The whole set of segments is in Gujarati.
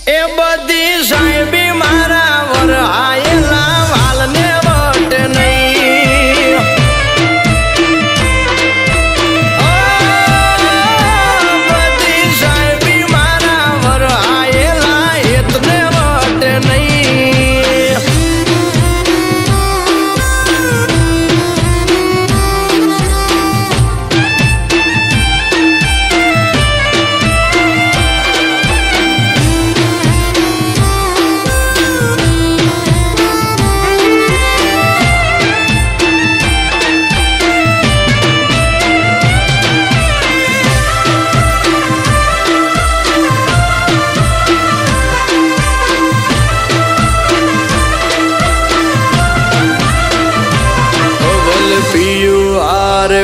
એ બધી સાહેબી મારા વરહાયેલા વાલને વટ નહીં. બધી સાહેબી મારા વરહાયેલા હેતને વટ નહીં.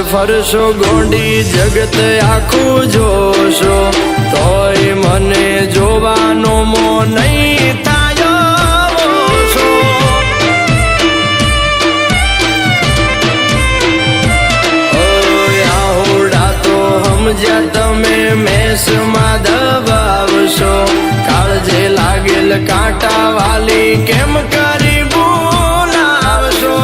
ફરશો ગોંડી જગત આખું જોશો તોય મને જોવાનો મો નહીં થાયો છો. આહોડા તો સમજ્યા તમે મેસમાં દબાવશો કાળજે લાગેલ કાંટા વાલી કેમ કરી બોલાવશો.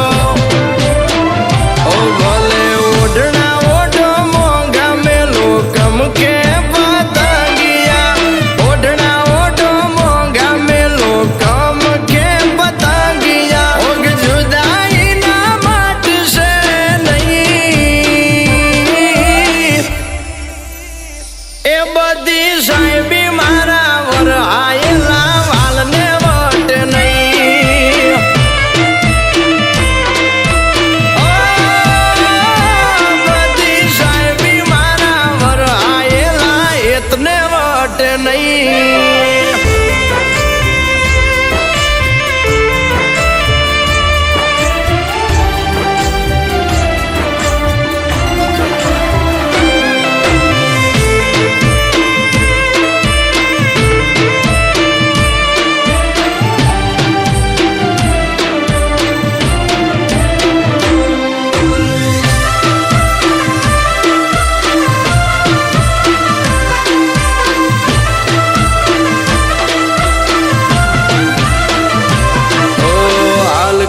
એ બધી સાહેબી મારા વરહાયેલા વાલને વટ નહીં. બધી સાહેબી મારા વરહાયેલા હેતને વટ નહીં.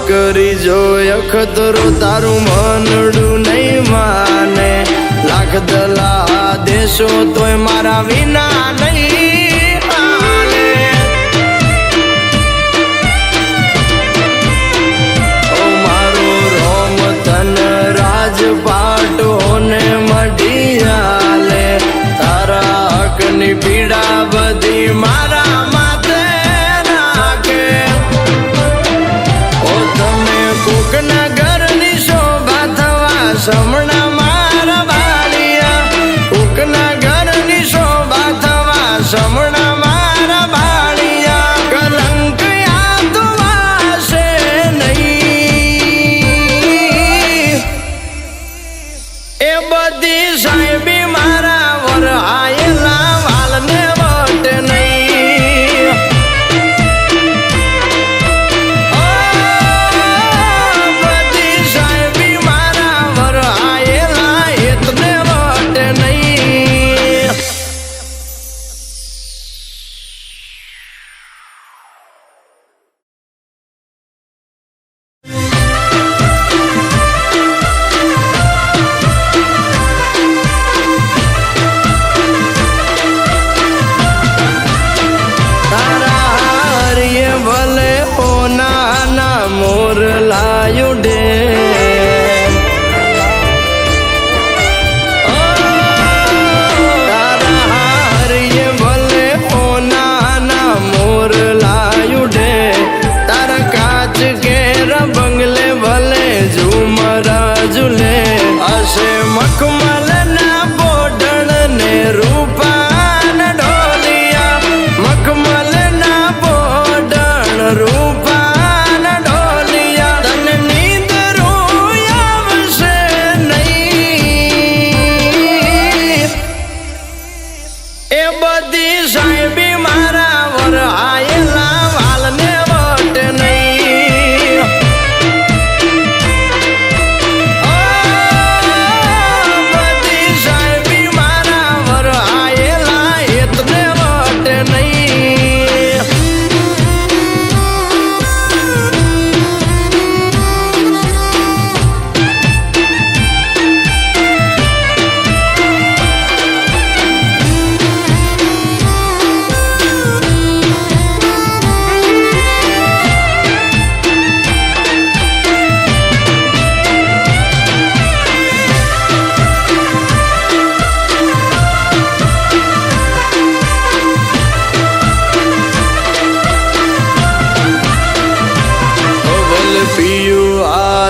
કરી જો અખતરો તારું મનડું નહીં માને લાખ દલા દેશો તોય મારા વિના નહીં હાલે. ઓ મારો રોમ તન રાજપાટ હોને મઢી હાલે તારા હકની પીડા બધી મારા માથે નાખે. કોકના ઘરની શોભા થવા સમણા મારા વાલિયા કોકના ઘરની શોભા થવા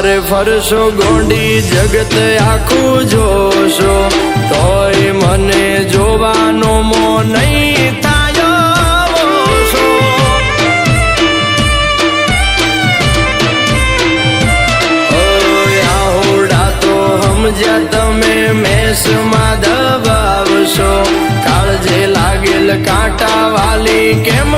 મારે ફરશો ગોંડી જગત આખું જોશો, તોય મને જોવાનો મો નહીં થાય ઓછો. આહોડા તો સમજ્યા તમે મેસમાં દબાવશો, કાળજે લાગેલ કાંટા વાલી કેમ